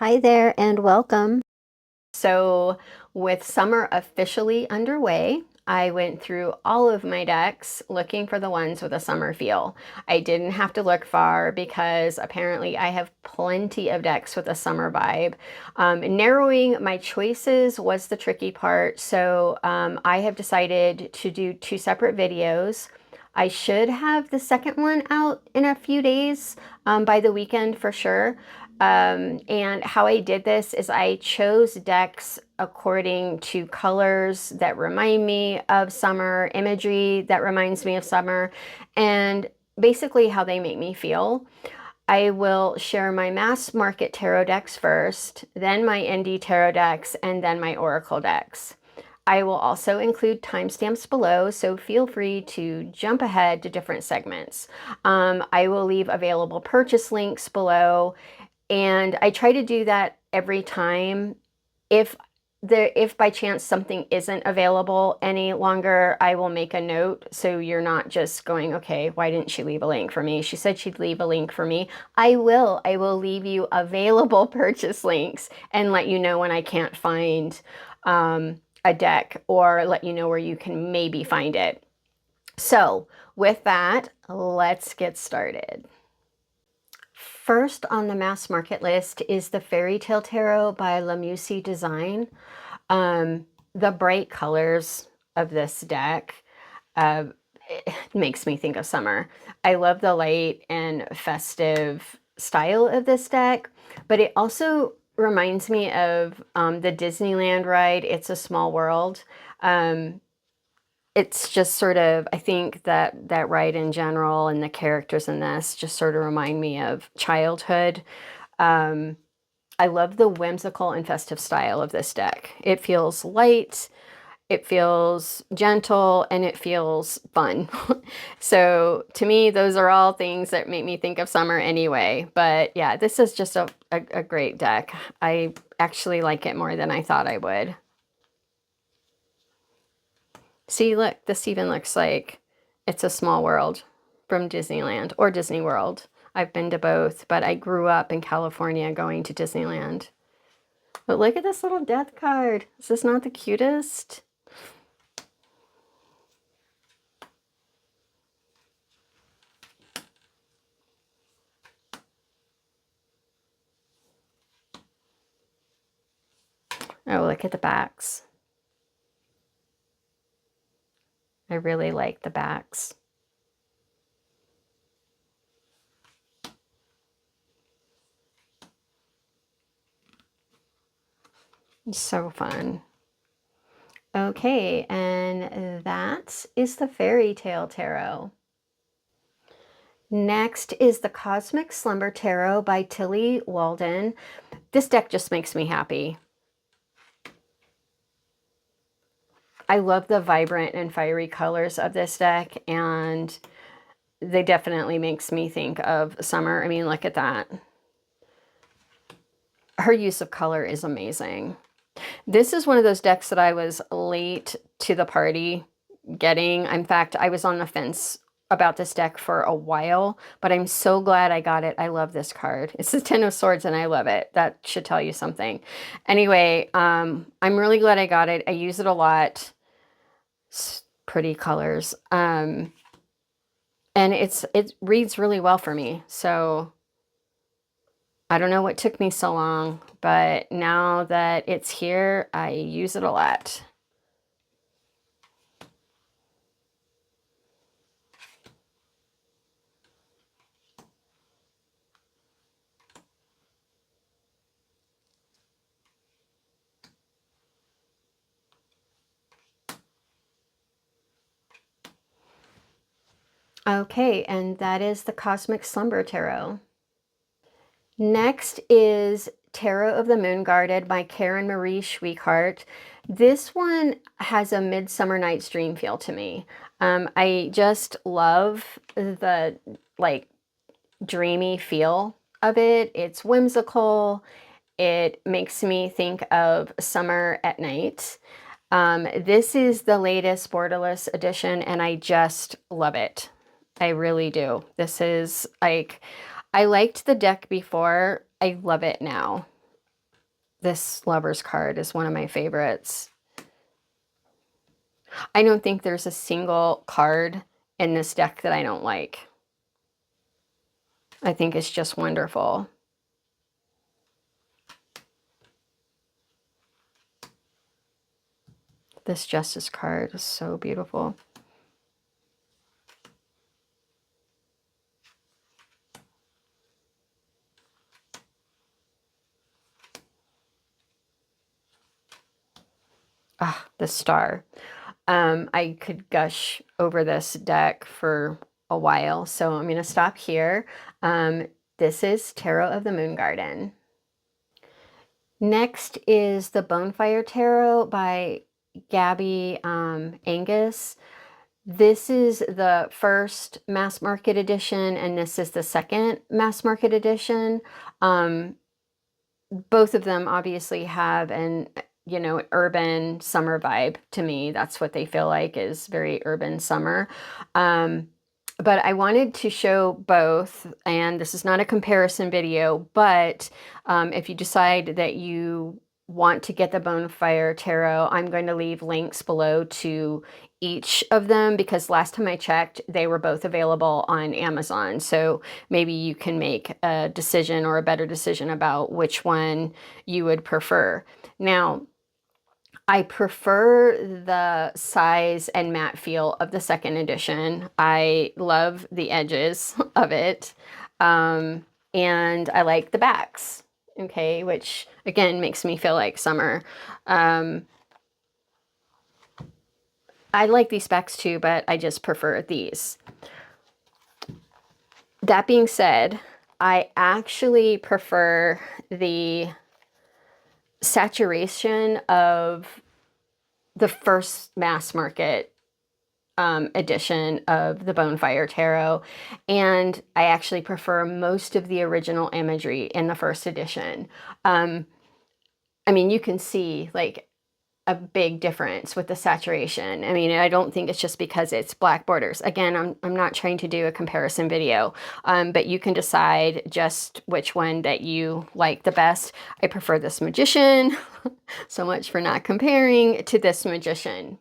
Hi there and welcome. So with summer officially underway, I went through all of my decks looking for the ones with a summer feel. I didn't have to look far because apparently I have plenty of decks with a summer vibe. Narrowing my choices was the tricky part, so I have decided to do two separate videos. I should have the second one out in a few days, by the weekend for sure. And how I did this is I chose decks according to colors that remind me of summer, imagery that reminds me of summer, and basically how they make me feel. I will share my mass market tarot decks first, then my indie tarot decks, and then my oracle decks. I will also include timestamps below, so feel free to jump ahead to different segments. I will leave available purchase links below, and I try to do that every time. If by chance something isn't available any longer, I will make a note so you're not just going, okay, why didn't she leave a link for me? She said she'd leave a link for me. I will leave you available purchase links and let you know when I can't find a deck, or let you know where you can maybe find it. So with that, let's get started. First on the mass market list is the Fairytale Tarot by Lamusi Design. The bright colors of this deck it makes me think of summer. I love the light and festive style of this deck, but it also reminds me of the Disneyland ride, It's a Small World. It's just sort of, I think that ride in general and the characters in this just sort of remind me of childhood. I love the whimsical and festive style of this deck. It feels light, it feels gentle, and it feels fun. So to me, those are all things that make me think of summer anyway. But yeah, this is just a great deck. I actually like it more than I thought I would. See, look, this even looks like It's a Small World from Disneyland or Disney World. I've been to both, but I grew up in California going to Disneyland. But look at this little death card. Is this not the cutest? Oh, look at the backs. I really like the backs. So fun. Okay, and that is the Fairytale Tarot. Next is the Cosmic Slumber Tarot by Tilly Walden. This deck just makes me happy. I love the vibrant and fiery colors of this deck, and they definitely makes me think of summer. I mean, look at that. Her use of color is amazing. This is one of those decks that I was late to the party getting. In fact, I was on the fence about this deck for a while, but I'm so glad I got it. I love this card. It's the Ten of Swords and I love it. That should tell you something. Anyway, I'm really glad I got it. I use it a lot. It's pretty colors. And it reads really well for me. So I don't know what took me so long, but now that it's here, I use it a lot. Okay, and that is the Cosmic Slumber Tarot. Next is Tarot of the Moon Guarded by Karen Marie Schweikart. This one has a Midsummer Night's Dream feel to me. I just love the like dreamy feel of it. It's whimsical. It makes me think of summer at night. This is the latest borderless edition, and I just love it. I really do. This is like, I liked the deck before. I love it now. This Lovers card is one of my favorites. I don't think there's a single card in this deck that I don't like. I think it's just wonderful. This Justice card is so beautiful. Ah, the Star. I could gush over this deck for a while, so I'm going to stop here. This is Tarot of the Moon Garden. Next is the Bonefire Tarot by Gabby Angus. This is the first mass market edition, and this is the second mass market edition. Both of them obviously have an, you know, urban summer vibe to me. That's what they feel like, is very urban summer. But I wanted to show both, and this is not a comparison video, but if you decide that you want to get the Bonefire Tarot, I'm going to leave links below to each of them, because last time I checked, they were both available on Amazon. So maybe you can make a decision, or a better decision, about which one you would prefer. Now, I prefer the size and matte feel of the second edition. I love the edges of it. And I like the backs, okay, which again makes me feel like summer. I like these backs too, but I just prefer these. That being said, I actually prefer the saturation of the first mass market edition of the Bonefire Tarot, and I actually prefer most of the original imagery in the first edition. I mean, you can see like a big difference with the saturation. I mean, I don't think it's just because it's black borders. Again, I'm not trying to do a comparison video, but you can decide just which one that you like the best. I prefer this Magician, so much for not comparing, to this Magician.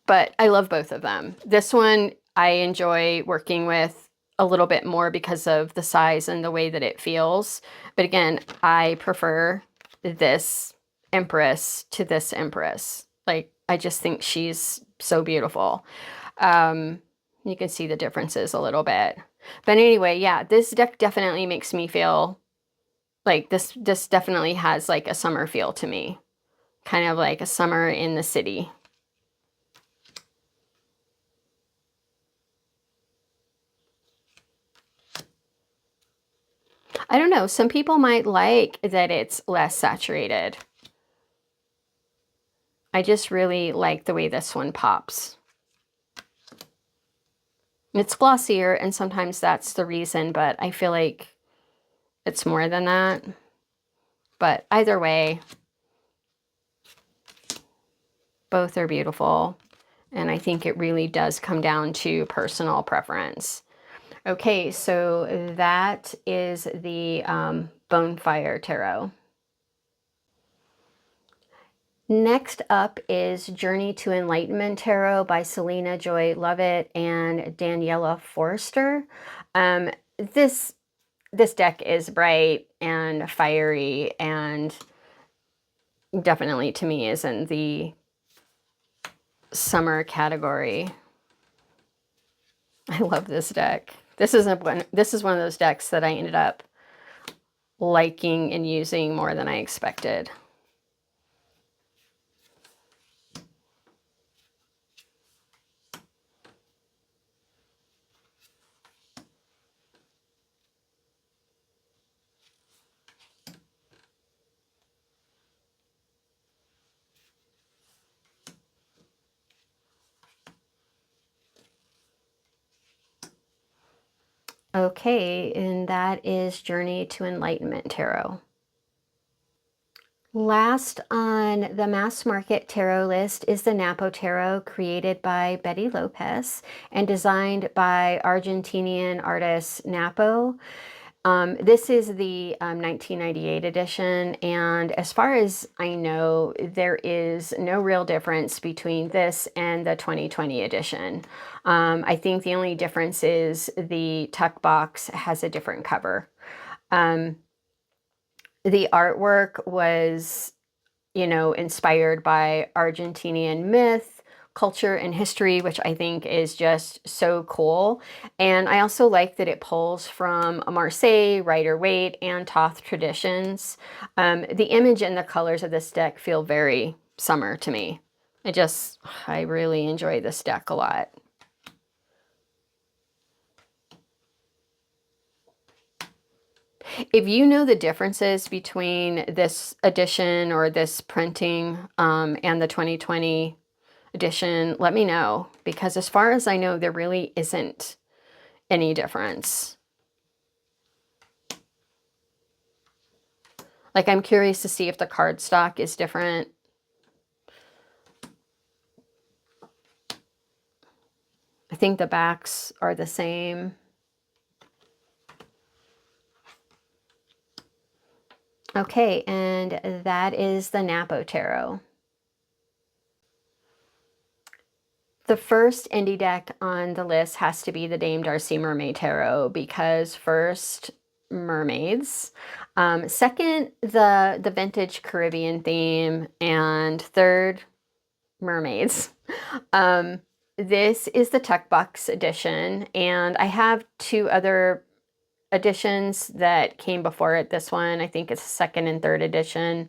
But I love both of them. This one I enjoy working with a little bit more because of the size and the way that it feels. But again, I prefer this Empress to this Empress. Like, I just think she's so beautiful. You can see the differences a little bit. But anyway, yeah, this deck definitely makes me feel like this definitely has like a summer feel to me. Kind of like a summer in the city. I don't know, some people might like that it's less saturated. I just really like the way this one pops. It's glossier, and sometimes that's the reason, but I feel like it's more than that. But either way, both are beautiful, and I think it really does come down to personal preference. Okay, so that is the Bonefire Tarot. Next up is Journey to Enlightenment Tarot by Selena Joy Lovett and Daniela Forrester. This deck is bright and fiery, and definitely to me is in the summer category. I love this deck. This is one of those decks that I ended up liking and using more than I expected. Okay, and that is Journey to Enlightenment Tarot. Last on the mass market tarot list is the Napo Tarot, created by Betty Lopez and designed by Argentinian artist Napo. This is the 1998 edition, and as far as I know, there is no real difference between this and the 2020 edition. I think the only difference is the tuck box has a different cover. The artwork was, you know, inspired by Argentinian myth, culture, and history, which I think is just so cool. And I also like that it pulls from Marseille, Rider-Waite, and Thoth traditions. The image and the colors of this deck feel very summer to me. I really enjoy this deck a lot. If you know the differences between this edition or this printing and the 2020 edition, let me know, because as far as I know, there really isn't any difference. Like, I'm curious to see if the cardstock is different. I think the backs are the same. Okay, and that is the Napo Tarot. The first indie deck on the list has to be the Dame Darcy Mermaid Tarot, because first, mermaids. Second, the vintage Caribbean theme, and third, mermaids. This is the Tuck Box edition, and I have two other editions that came before it. This one, I think it's second and third edition.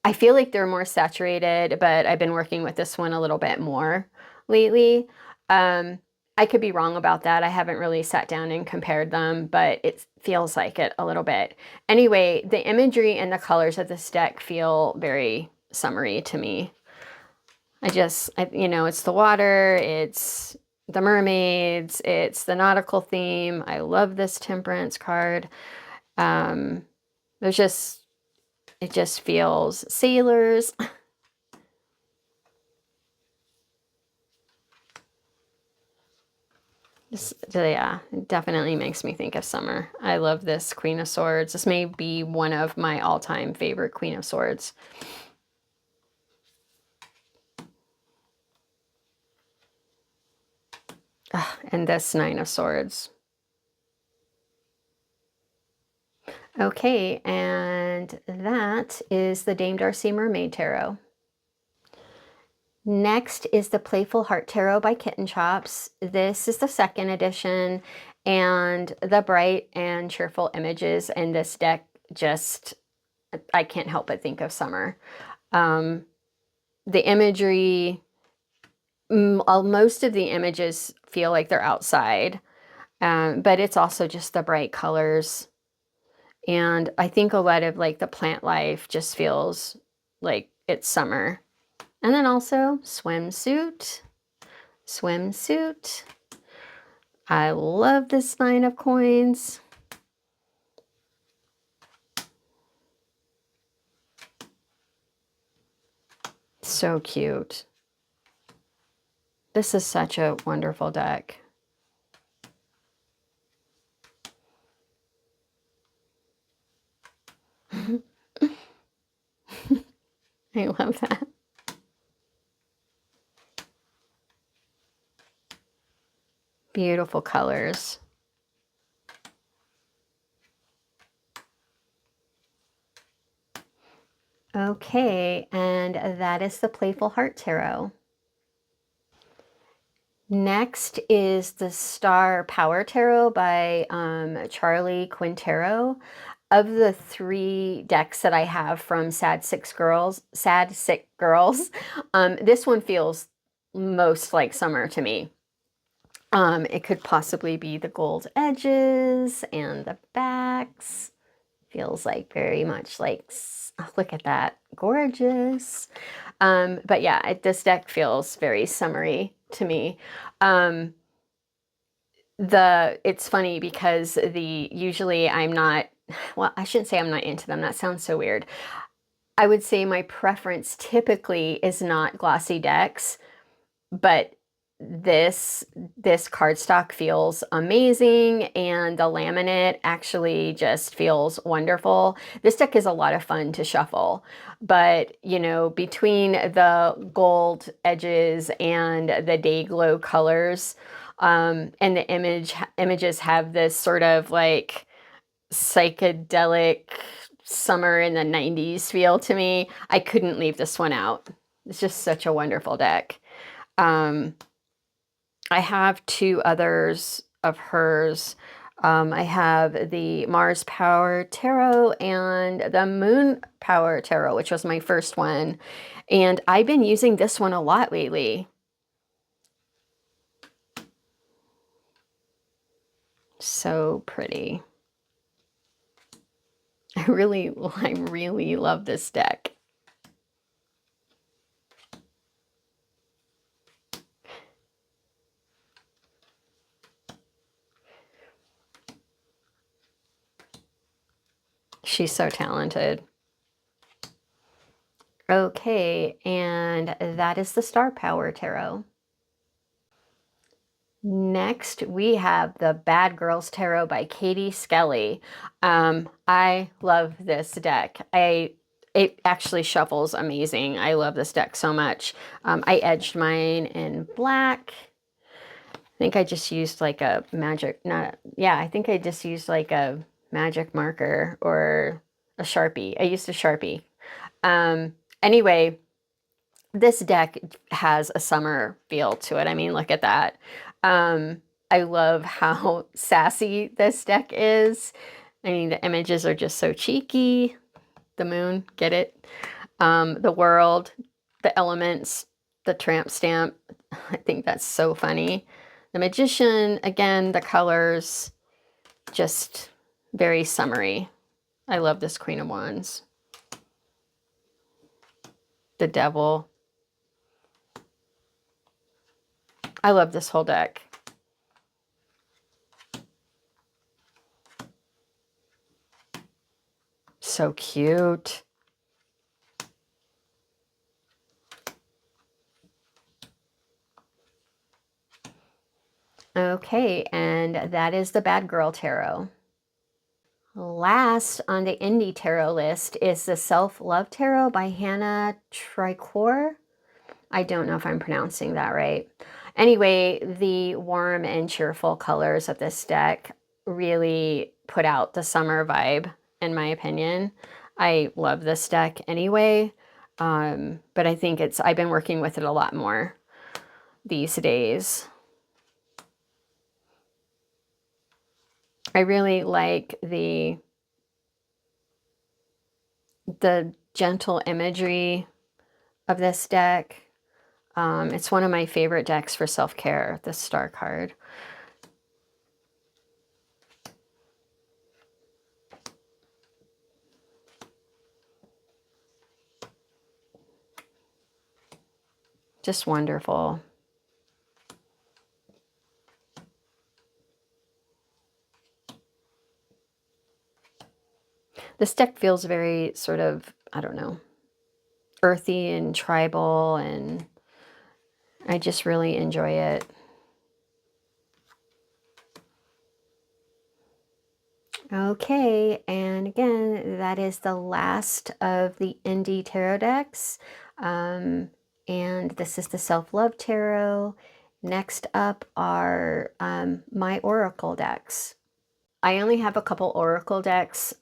I feel like they're more saturated, but I've been working with this one a little bit more lately. I could be wrong about that. I haven't really sat down and compared them, but it feels like it a little bit. Anyway, the imagery and the colors of this deck feel very summery to me. You know, it's the water, it's the mermaids, it's the nautical theme. I love this temperance card. It just feels sailors. Yeah, it definitely makes me think of summer. I love this Queen of Swords. This may be one of my all-time favorite Queen of Swords. And this Nine of Swords. Okay, and that is the Dame Darcy Mermaid Tarot. Next is the Playful Heart Tarot by Kitten Chops. This is the second edition, and the bright and cheerful images in this deck just, I can't help but think of summer. The imagery, most of the images feel like they're outside, but it's also just the bright colors. And I think a lot of like the plant life just feels like it's summer. And then also swimsuit. I love this Nine of Coins. So cute. This is such a wonderful deck. I love that. Beautiful colors. Okay, and that is the Playful Heart Tarot. Next is the Star Power Tarot by Charlie Quintero. Of the three decks that I have from Sad Sick Girls, this one feels most like summer to me. It could possibly be the gold edges and the backs. Feels like very much like, oh, look at that, gorgeous. But yeah, this deck feels very summery to me. It's funny because usually I'm not, well, I shouldn't say I'm not into them. That sounds so weird. I would say my preference typically is not glossy decks, but this cardstock feels amazing, and the laminate actually just feels wonderful. This deck is a lot of fun to shuffle, but you know, between the gold edges and the day glow colors, and the images have this sort of like psychedelic summer in the 90s feel to me. I couldn't leave this one out. It's just such a wonderful deck. I have two others of hers. I have the Mars Power Tarot and the Moon Power Tarot, which was my first one. And I've been using this one a lot lately. So pretty. I really love this deck. She's so talented. Okay, and that is the Star Power Tarot. Next, we have the Bad Girls Tarot by Katie Skelly. I love this deck. It actually shuffles amazing. I love this deck so much. I edged mine in black. I think I just used like a magic, I think I just used like a magic marker or a Sharpie. I used a Sharpie. Anyway, this deck has a summer feel to it. I mean, look at that. I love how sassy this deck is. I mean, the images are just so cheeky. The moon, get it? The world, the elements, the tramp stamp. I think that's so funny. The magician, again, the colors, just very summery. I love this Queen of Wands. The devil. I love this whole deck. So cute. Okay, and that is the Bad Girl Tarot. Last on the indie tarot list is the Self-Love Tarot by Hannah Tricor. I don't know if I'm pronouncing that right. Anyway, the warm and cheerful colors of this deck really put out the summer vibe, in my opinion. I love this deck anyway, but I think I've been working with it a lot more these days. I really like the gentle imagery of this deck. It's one of my favorite decks for self-care, the Star card. Just wonderful. This deck feels very sort of, I don't know, earthy and tribal, and I just really enjoy it. Okay, and again, that is the last of the indie tarot decks. And this is the Self-Love Tarot. Next up are my Oracle decks. I only have a couple Oracle decks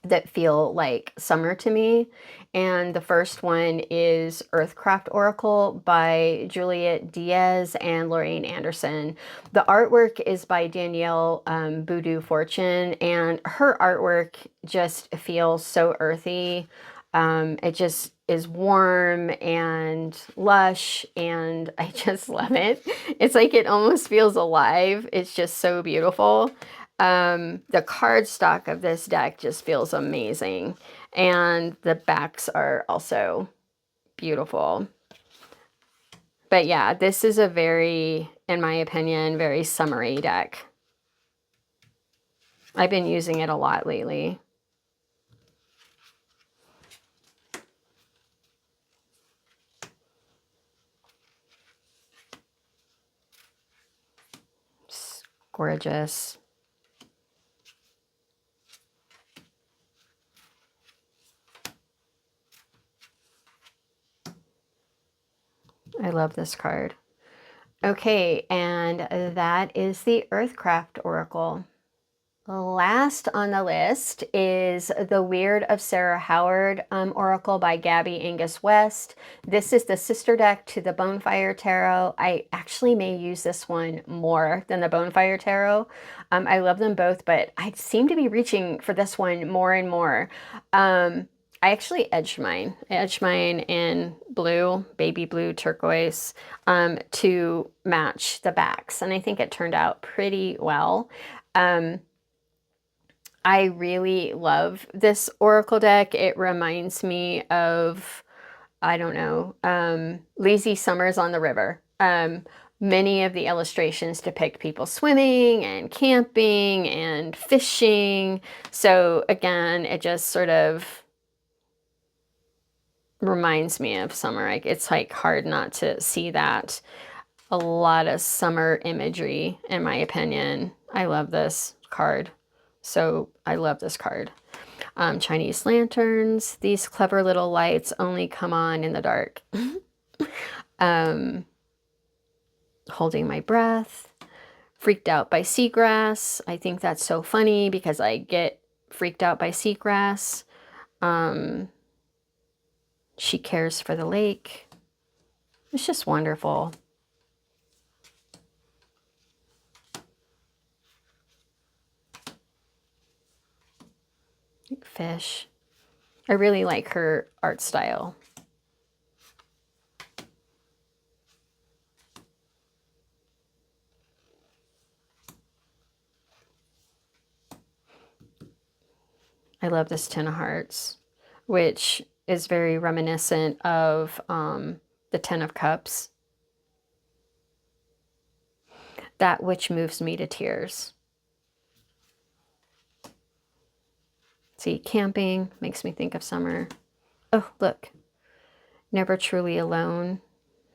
that feel like summer to me. And the first one is Earthcraft Oracle by Juliet Diaz and Lorraine Anderson. The artwork is by Danielle Boudou Fortune, and her artwork just feels so earthy. It just is warm and lush, and I just love it. It's like it almost feels alive. It's just so beautiful. The cardstock of this deck just feels amazing, and the backs are also beautiful. But yeah, this is a very, in my opinion, very summery deck. I've been using it a lot lately. Gorgeous. I love this card. Okay, and that is the Earthcraft Oracle. Last on the list is the Wyrd of Sarah Howard Oracle by Gabby Angus West. This is the sister deck to the Bonefire Tarot. I actually may use this one more than the Bonefire Tarot. I love them both, but I seem to be reaching for this one more and more. I actually edged mine. I edged mine in blue, baby blue, turquoise, to match the backs, and I think it turned out pretty well. I really love this Oracle deck. It reminds me of, I don't know, lazy summers on the river. Many of the illustrations depict people swimming and camping and fishing. So again, it just sort of reminds me of summer. It's like hard not to see that. A lot of summer imagery, in my opinion. I love this card. So I love this card. Chinese lanterns. These clever little lights only come on in the dark. Holding my breath. Freaked out by seagrass. I think that's so funny because I get freaked out by seagrass. She cares for the lake. It's just wonderful. Fish. I really like her art style. I love this Ten of Hearts, which is very reminiscent of the Ten of Cups. That which moves me to tears. See, camping makes me think of summer. Oh, look. Never truly alone.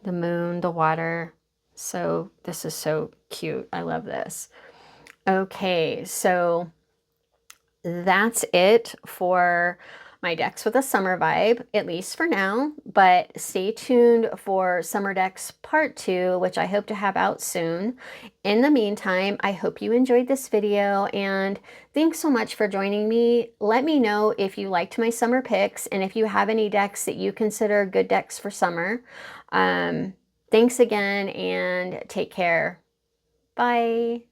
The moon, the water. So this is so cute. I love this. Okay, so that's it for my decks with a summer vibe, at least for now, but stay tuned for Summer Decks Part 2, which I hope to have out soon. In the meantime, I hope you enjoyed this video, and thanks so much for joining me. Let me know if you liked my summer picks, and if you have any decks that you consider good decks for summer. Thanks again, and take care. Bye.